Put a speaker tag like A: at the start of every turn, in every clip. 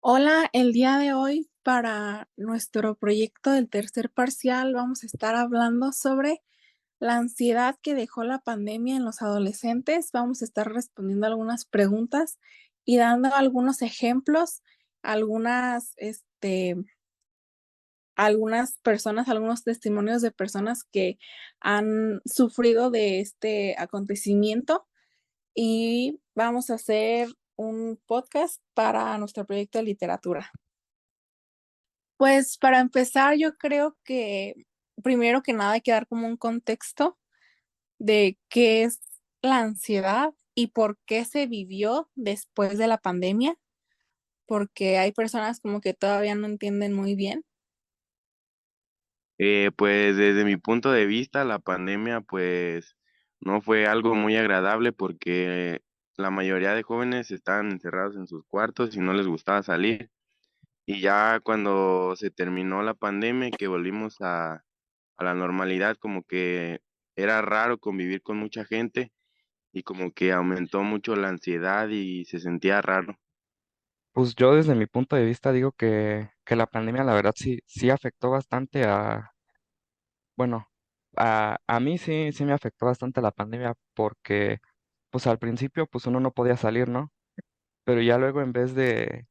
A: Hola, el día de hoy para nuestro proyecto del tercer parcial vamos a estar hablando sobre la ansiedad que dejó la pandemia en los adolescentes. Vamos a estar respondiendo algunas preguntas y dando algunos ejemplos, algunas, algunas personas, algunos testimonios de personas que han sufrido de este acontecimiento y vamos a hacer un podcast para nuestro proyecto de literatura. Pues para empezar, yo creo que primero que nada hay que dar como un contexto de qué es la ansiedad y por qué se vivió después de la pandemia, porque hay personas como que todavía no entienden muy bien.
B: Pues desde mi punto de vista, la pandemia pues no fue algo muy agradable porque la mayoría de jóvenes estaban encerrados en sus cuartos y no les gustaba salir. Y ya cuando se terminó la pandemia y que volvimos a la normalidad, como que era raro convivir con mucha gente y como que aumentó mucho la ansiedad y se sentía raro.
C: Pues yo desde mi punto de vista digo que la pandemia la verdad sí afectó bastante bueno, a mí sí me afectó bastante la pandemia porque pues al principio pues uno no podía salir, ¿no? Pero ya luego en vez de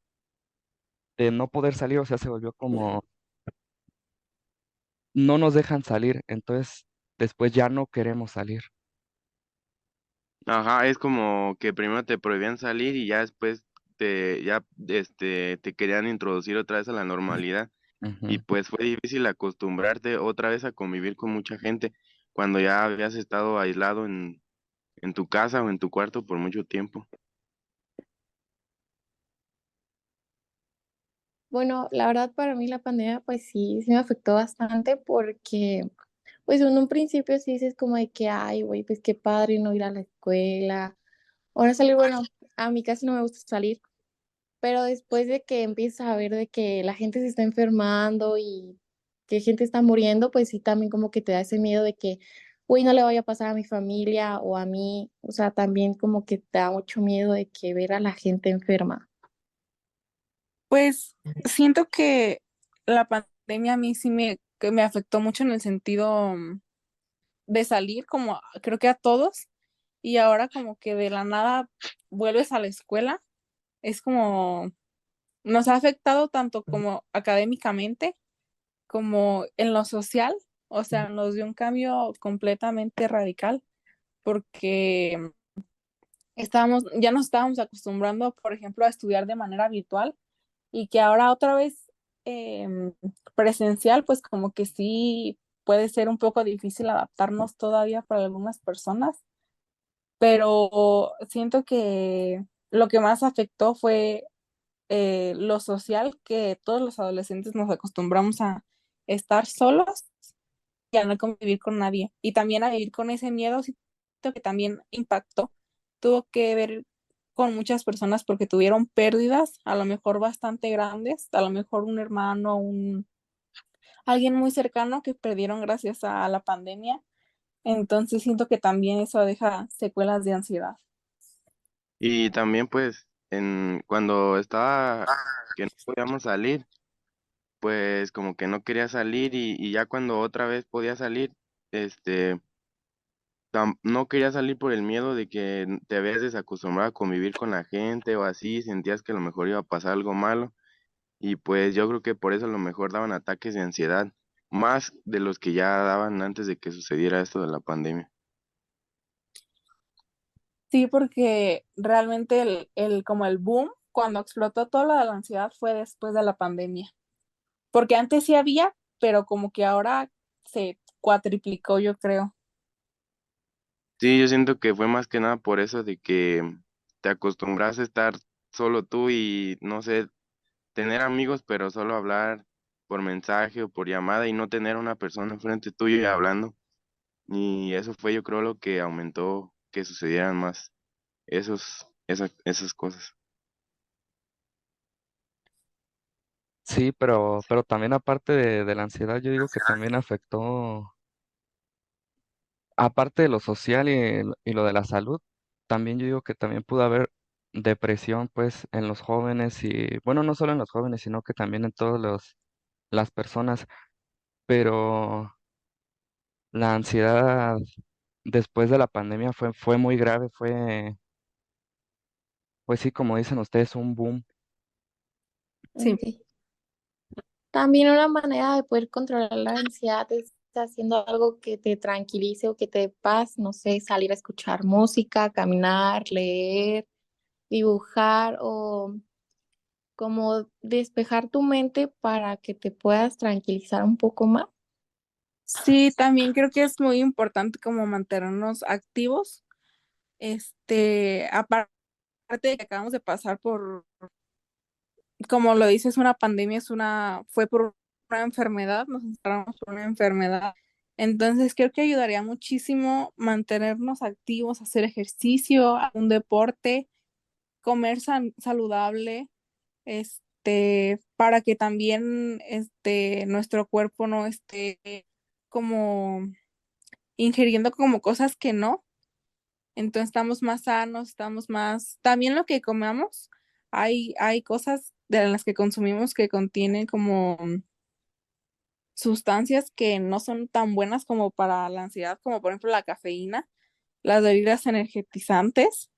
C: no poder salir, o sea, se volvió como no nos dejan salir, entonces después ya no queremos salir.
B: Ajá, es como que primero te prohibían salir y ya después te querían introducir otra vez a la normalidad. Y
C: Ujú.
B: pues fue difícil acostumbrarte otra vez a convivir con mucha gente cuando ya habías estado aislado en tu casa o en tu cuarto por mucho tiempo.
D: Bueno, la verdad para mí la pandemia pues sí me afectó bastante porque pues en un principio sí dices como de que, ay, güey, pues qué padre no ir a la escuela. Ahora salir, bueno, a mí casi no me gusta salir, pero después de que empiezas a ver de que la gente se está enfermando y que gente está muriendo, pues sí también como que te da ese miedo de que, uy, no le vaya a pasar a mi familia o a mí, o sea, también como que te da mucho miedo de que ver a la gente enferma.
A: Pues siento que la pandemia a mí sí que me afectó mucho en el sentido de salir, como creo que a todos, y ahora como que de la nada vuelves a la escuela, es como nos ha afectado tanto como académicamente como en lo social, o sea, nos dio un cambio completamente radical porque ya nos estábamos acostumbrando, por ejemplo, a estudiar de manera virtual y que ahora otra vez presencial, pues como que sí puede ser un poco difícil adaptarnos todavía para algunas personas, pero siento que lo que más afectó fue lo social, que todos los adolescentes nos acostumbramos a estar solos y a no convivir con nadie. Y también a vivir con ese miedo, siento que también impactó. Tuvo que ver con muchas personas porque tuvieron pérdidas, a lo mejor bastante grandes, a lo mejor un hermano, alguien muy cercano que perdieron gracias a la pandemia. Entonces siento que también eso deja secuelas de ansiedad.
B: Y también pues cuando estaba que no podíamos salir, pues como que no quería salir y ya cuando otra vez podía salir, este, no quería salir por el miedo de que te habías desacostumbrado a convivir con la gente o así, sentías que a lo mejor iba a pasar algo malo. Y pues yo creo que por eso a lo mejor daban ataques de ansiedad, más de los que ya daban antes de que sucediera esto de la pandemia.
A: Sí, porque realmente como el boom, cuando explotó todo lo de la ansiedad fue después de la pandemia. Porque antes sí había, pero como que ahora se cuatriplicó, yo creo.
B: Sí, yo siento que fue más que nada por eso de que te acostumbras a estar solo tú y no sé, tener amigos, pero solo hablar por mensaje o por llamada y no tener a una persona enfrente tuyo y hablando. Y eso fue yo creo lo que aumentó que sucedieran más esas cosas.
C: Sí, pero también aparte de la ansiedad, yo digo que también afectó, aparte de lo social y lo de la salud, también yo digo que también pudo haber depresión pues en los jóvenes y bueno, no solo en los jóvenes, sino que también en todas las personas, pero la ansiedad después de la pandemia fue muy grave, pues sí, como dicen ustedes, un boom.
A: Sí,
D: Ok. También una manera de poder controlar la ansiedad es haciendo algo que te tranquilice o que te dé paz, no sé, salir a escuchar música, caminar, leer, dibujar o como despejar tu mente para que te puedas tranquilizar un poco más.
A: sí, también creo que es muy importante como mantenernos activos. Aparte de que acabamos de pasar por, como lo dices, una pandemia, fue por una enfermedad, nos encerramos por una enfermedad. Entonces creo que ayudaría muchísimo mantenernos activos, hacer ejercicio, un deporte, comer saludable, para que también nuestro cuerpo no esté como ingiriendo como cosas que no. Entonces estamos más sanos, estamos más, también lo que comemos, hay cosas de las que consumimos que contienen como sustancias que no son tan buenas como para la ansiedad, como por ejemplo la cafeína, las bebidas energetizantes,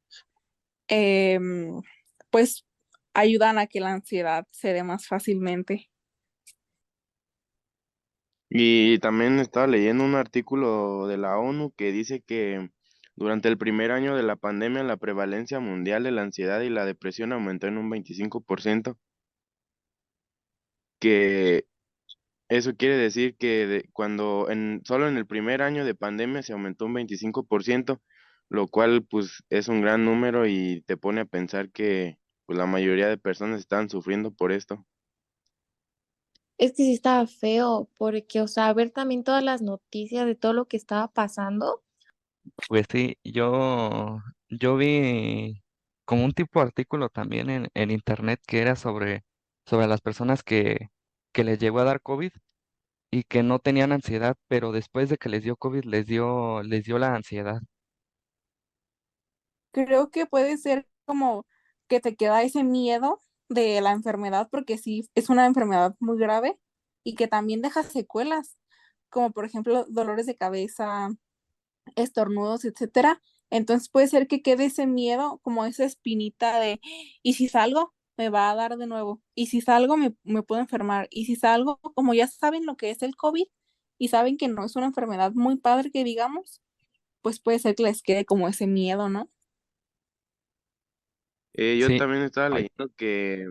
A: em, pues ayudan a que la ansiedad se dé más fácilmente.
B: Y también estaba leyendo un artículo de la ONU que dice que durante el primer año de la pandemia la prevalencia mundial de la ansiedad y la depresión aumentó en un 25%, que eso quiere decir que solo en el primer año de pandemia se aumentó un 25%, lo cual pues es un gran número y te pone a pensar que pues la mayoría de personas están sufriendo por esto.
D: Es que sí estaba feo, porque, o sea, ver también todas las noticias de todo lo que estaba pasando.
C: Pues sí, yo vi como un tipo de artículo también en internet que era sobre las personas que les llegó a dar COVID y que no tenían ansiedad, pero después de que les dio COVID les dio la ansiedad.
A: Creo que puede ser como que te queda ese miedo de la enfermedad, porque sí, es una enfermedad muy grave y que también deja secuelas, como por ejemplo dolores de cabeza, estornudos, etcétera. Entonces puede ser que quede ese miedo, como esa espinita de, ¿y si salgo? Me va a dar de nuevo. ¿Y si salgo? Me puedo enfermar. ¿Y si salgo? Como ya saben lo que es el COVID y saben que no es una enfermedad muy padre que digamos, pues puede ser que les quede como ese miedo, ¿no?
B: Yo
C: Sí,
B: también estaba
C: ay,
B: leyendo que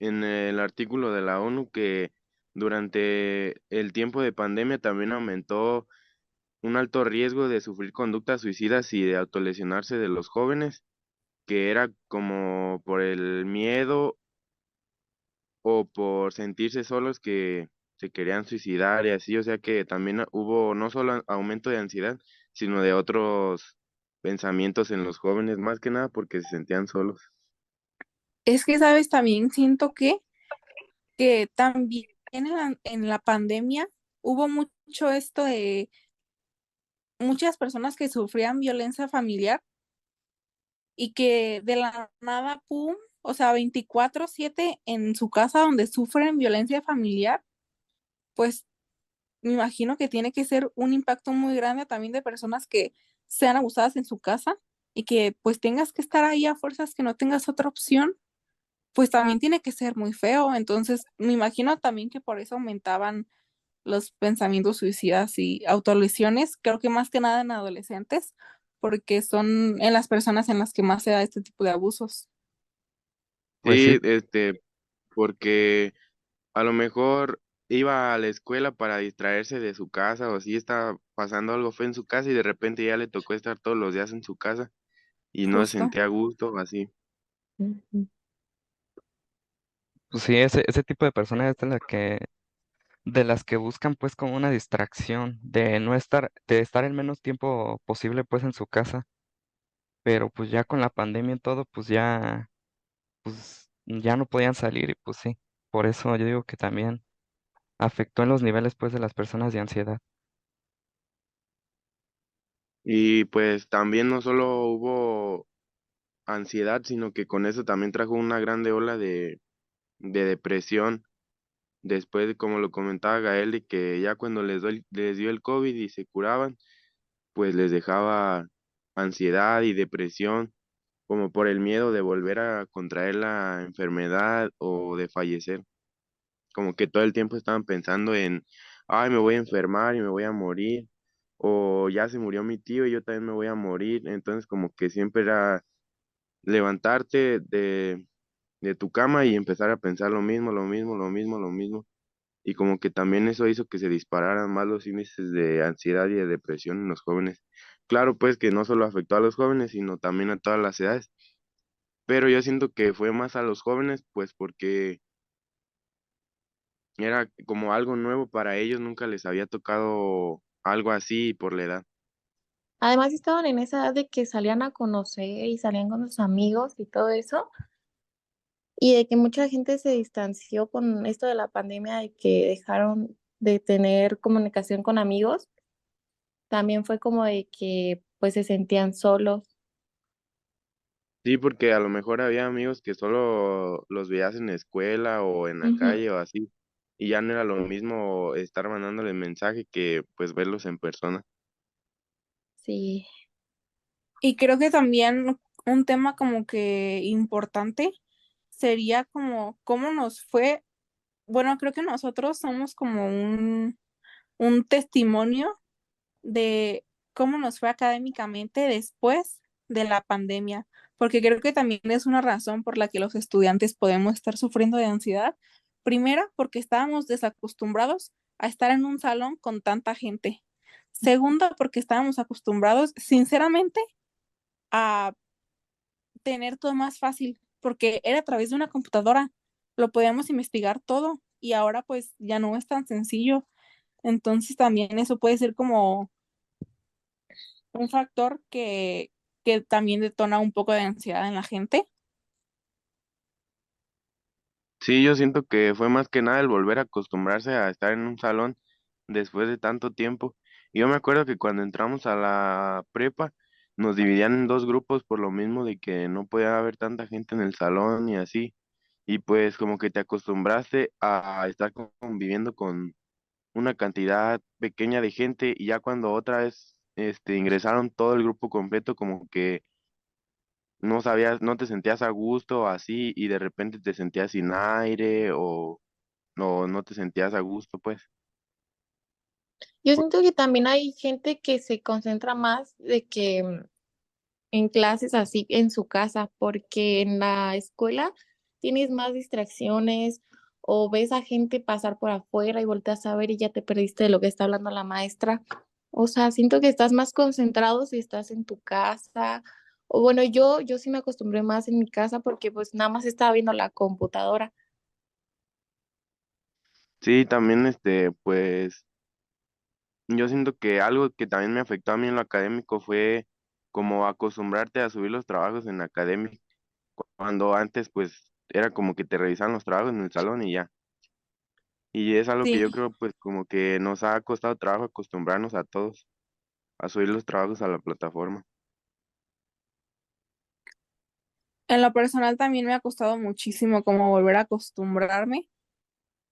B: en el artículo de la ONU que durante el tiempo de pandemia también aumentó un alto riesgo de sufrir conductas suicidas y de autolesionarse de los jóvenes, que era como por el miedo o por sentirse solos que se querían suicidar y así, o sea que también hubo no solo aumento de ansiedad, sino de otros pensamientos en los jóvenes, más que nada porque se sentían solos.
A: Es que, ¿sabes? También siento que también en la pandemia hubo mucho esto de muchas personas que sufrían violencia familiar y que de la nada, pum, o sea, 24/7 en su casa donde sufren violencia familiar, pues me imagino que tiene que ser un impacto muy grande también de personas que sean abusadas en su casa y que pues tengas que estar ahí a fuerzas que no tengas otra opción, pues también tiene que ser muy feo. Entonces, me imagino también que por eso aumentaban los pensamientos suicidas y autolesiones, creo que más que nada en adolescentes, porque son en las personas en las que más se da este tipo de abusos.
C: pues sí,
B: Sí, porque a lo mejor iba a la escuela para distraerse de su casa o si estaba pasando algo feo en su casa y de repente ya le tocó estar todos los días en su casa y no se
A: Justo.
B: sentía a gusto, así.
D: Ujú.
C: pues sí, ese tipo de personas es de las que buscan pues como una distracción, de estar el menos tiempo posible pues en su casa, pero pues ya con la pandemia y todo, pues ya no podían salir y pues sí, por eso yo digo que también afectó en los niveles pues de las personas de ansiedad.
B: Y pues también no solo hubo ansiedad, sino que con eso también trajo una grande ola de depresión. Después, como lo comentaba Gael, de que ya cuando les dio el COVID y se curaban, pues les dejaba ansiedad y depresión, como por el miedo de volver a contraer la enfermedad o de fallecer. Como que todo el tiempo estaban pensando en, ay, me voy a enfermar y me voy a morir, o ya se murió mi tío y yo también me voy a morir. Entonces, como que siempre era levantarte de tu cama y empezar a pensar lo mismo, lo mismo, lo mismo, lo mismo. Y como que también eso hizo que se dispararan más los índices de ansiedad y de depresión en los jóvenes. Claro, pues que no solo afectó a los jóvenes, sino también a todas las edades. Pero yo siento que fue más a los jóvenes, pues porque era como algo nuevo para ellos, nunca les había tocado algo así por la edad.
D: Además estaban en esa edad de que salían a conocer y salían con sus amigos y todo eso, y de que mucha gente se distanció con esto de la pandemia, de que dejaron de tener comunicación con amigos, también fue como de que pues se sentían solos.
B: Sí, porque a lo mejor había amigos que solo los veías en la escuela o en la
D: Ujú.
B: calle o así, y ya no era lo mismo estar mandándole mensaje que pues verlos en persona.
D: Sí,
A: Y creo que también un tema como que importante sería como cómo nos fue. Bueno, creo que nosotros somos como un testimonio de cómo nos fue académicamente después de la pandemia, porque creo que también es una razón por la que los estudiantes podemos estar sufriendo de ansiedad. Primera, porque estábamos desacostumbrados a estar en un salón con tanta gente. Segunda, porque estábamos acostumbrados, sinceramente, a tener todo más fácil, porque era a través de una computadora, lo podíamos investigar todo y ahora pues ya no es tan sencillo. Entonces también eso puede ser como un factor que también detona un poco de ansiedad en la gente.
B: Sí, yo siento que fue más que nada el volver a acostumbrarse a estar en un salón después de tanto tiempo. Yo me acuerdo que cuando entramos a la prepa nos dividían en dos grupos por lo mismo de que no podía haber tanta gente en el salón y así. Y pues como que te acostumbraste a estar conviviendo con una cantidad pequeña de gente y ya cuando otra vez ingresaron todo el grupo completo como que no sabías, no te sentías a gusto así y de repente te sentías sin aire o no te sentías a gusto, pues.
D: yo siento que también hay gente que se concentra más de que en clases así en su casa, porque en la escuela tienes más distracciones o ves a gente pasar por afuera y volteas a ver y ya te perdiste de lo que está hablando la maestra. O sea, siento que estás más concentrado si estás en tu casa. O bueno, yo sí me acostumbré más en mi casa porque pues nada más estaba viendo la computadora.
B: Sí, también pues yo siento que algo que también me afectó a mí en lo académico fue como acostumbrarte a subir los trabajos en la academia, cuando antes pues era como que te revisaban los trabajos en el salón y ya. Y es algo que
A: Sí,
B: yo creo pues como que nos ha costado trabajo acostumbrarnos a todos a subir los trabajos a la plataforma.
A: en lo personal también me ha costado muchísimo como volver a acostumbrarme.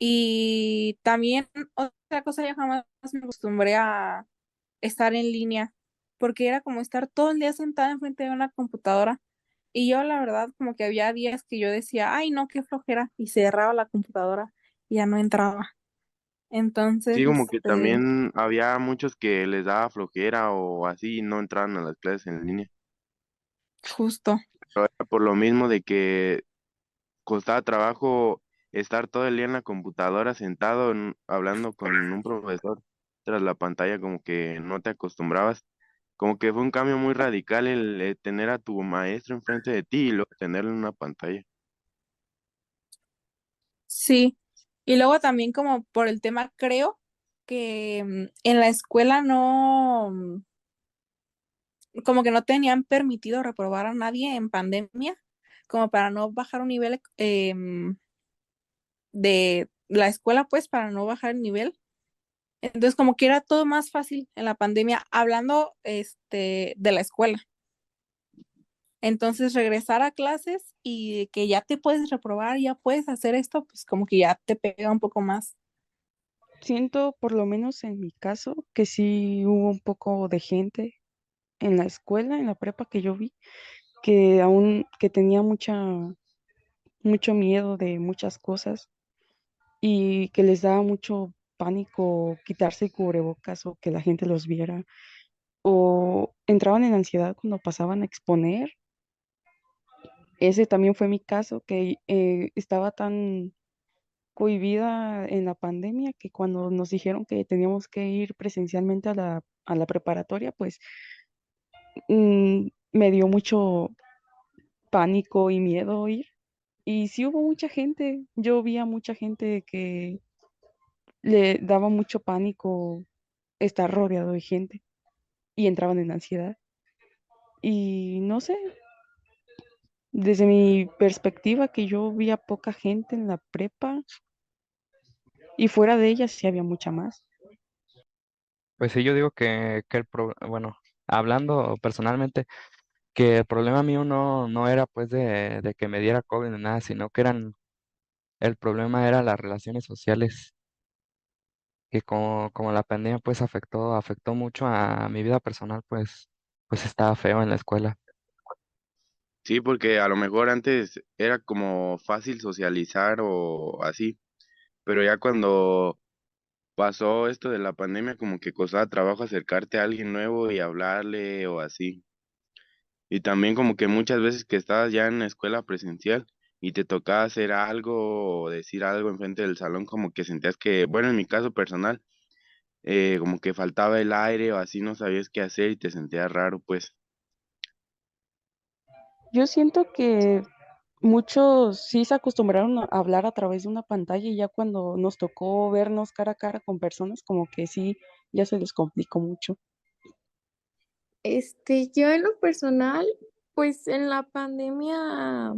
A: Y también otra cosa, yo jamás me acostumbré a estar en línea, porque era como estar todo el día sentada enfrente de una computadora. Y yo la verdad como que había días que yo decía, ay no, qué flojera, y cerraba la computadora y ya no entraba. Entonces,
B: Sí, como que también había muchos que les daba flojera o así y no entraban a las clases en línea.
A: justo,
B: Pero era por lo mismo de que costaba trabajo estar todo el día en la computadora sentado hablando con un profesor tras la pantalla, como que no te acostumbrabas. Como que fue un cambio muy radical el tener a tu maestro enfrente de ti y luego tenerlo en una pantalla.
A: sí. Y luego también como por el tema, creo que en la escuela no, como que no tenían permitido reprobar a nadie en pandemia, como para no bajar un nivel de la escuela, pues para no bajar el nivel. Entonces, como que era todo más fácil en la pandemia, hablando de la escuela. Entonces regresar a clases y que ya te puedes reprobar, ya puedes hacer esto, pues como que ya te pega un poco más.
E: Siento, por lo menos en mi caso, que sí hubo un poco de gente en la escuela, en la prepa que yo vi, que aún que tenía mucho miedo de muchas cosas y que les daba mucho pánico quitarse el cubrebocas o que la gente los viera o entraban en ansiedad cuando pasaban a exponer. Ese también fue mi caso, que estaba tan cohibida en la pandemia que cuando nos dijeron que teníamos que ir presencialmente a la preparatoria, pues me dio mucho pánico y miedo ir. Y sí hubo mucha gente, yo vi a mucha gente que le daba mucho pánico estar rodeado de gente y entraban en ansiedad. Y no sé, desde mi perspectiva que yo vi a poca gente en la prepa y fuera de ella sí había mucha más.
C: Pues sí, yo digo que bueno, hablando personalmente, que el problema mío no era pues de que me diera COVID ni nada, sino que el problema era las relaciones sociales, que como la pandemia pues afectó mucho a mi vida personal, pues estaba feo en la escuela.
B: Sí, porque a lo mejor antes era como fácil socializar o así, pero ya cuando pasó esto de la pandemia, como que costaba trabajo acercarte a alguien nuevo y hablarle o así. Y también como que muchas veces que estabas ya en la escuela presencial y te tocaba hacer algo o decir algo enfrente del salón, como que sentías que, bueno, en mi caso personal, como que faltaba el aire o así no sabías qué hacer y te sentías raro, pues.
E: Yo siento que muchos sí se acostumbraron a hablar a través de una pantalla y ya cuando nos tocó vernos cara a cara con personas, como que sí, ya se les complicó mucho.
D: Yo en lo personal, pues en la pandemia,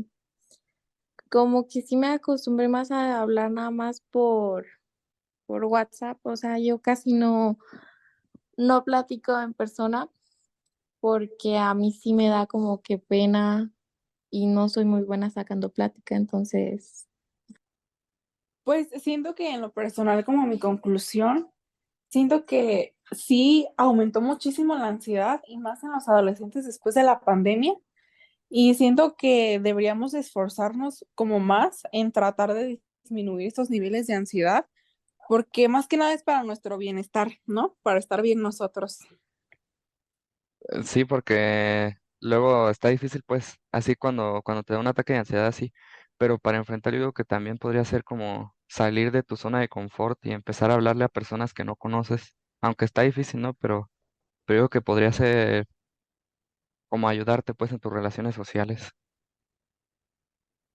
D: como que sí me acostumbré más a hablar nada más por WhatsApp, o sea, yo casi no platico en persona porque a mí sí me da como que pena y no soy muy buena sacando plática, entonces,
A: Pues siento que en lo personal, como mi conclusión, siento que sí aumentó muchísimo la ansiedad y más en los adolescentes después de la pandemia. Y siento que deberíamos esforzarnos como más en tratar de disminuir estos niveles de ansiedad, porque más que nada es para nuestro bienestar, ¿no? Para estar bien nosotros.
C: Sí, porque luego está difícil, pues, así cuando te da un ataque de ansiedad así, pero para enfrentar yo digo que también podría ser como salir de tu zona de confort y empezar a hablarle a personas que no conoces, aunque está difícil, ¿no? Pero digo que podría ser como ayudarte, pues, en tus relaciones sociales.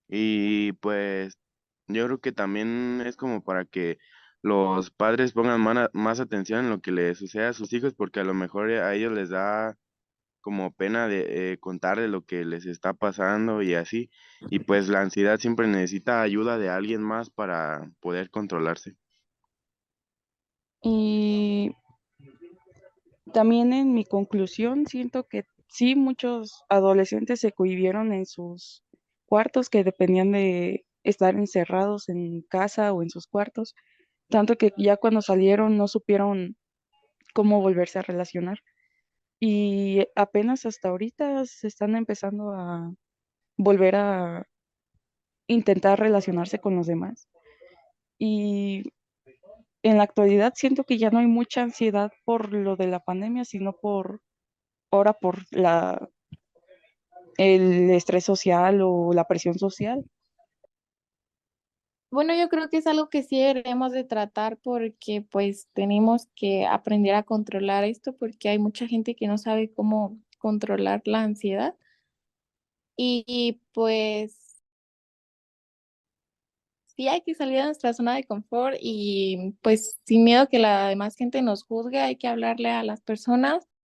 B: Y pues yo creo que también es como para que los padres pongan más atención en lo que les sucede a sus hijos, porque a lo mejor a ellos les da como pena de contarle lo que les está pasando y así. Y pues la ansiedad siempre necesita ayuda de alguien más para poder controlarse.
E: Y también en mi conclusión siento que sí, muchos adolescentes se cohibieron en sus cuartos, que dependían de estar encerrados en casa o en sus cuartos, tanto que ya cuando salieron no supieron cómo volverse a relacionar. Y apenas hasta ahorita se están empezando a volver a intentar relacionarse con los demás. Y en la actualidad siento que ya no hay mucha ansiedad por lo de la pandemia, sino ahora por el estrés social o la presión social.
D: bueno, yo creo que es algo que sí deberíamos de tratar porque pues tenemos que aprender a controlar esto porque hay mucha gente que no sabe cómo controlar la ansiedad y pues sí hay que salir de nuestra zona de confort y pues sin miedo que la demás gente nos juzgue, hay que hablarle a las personas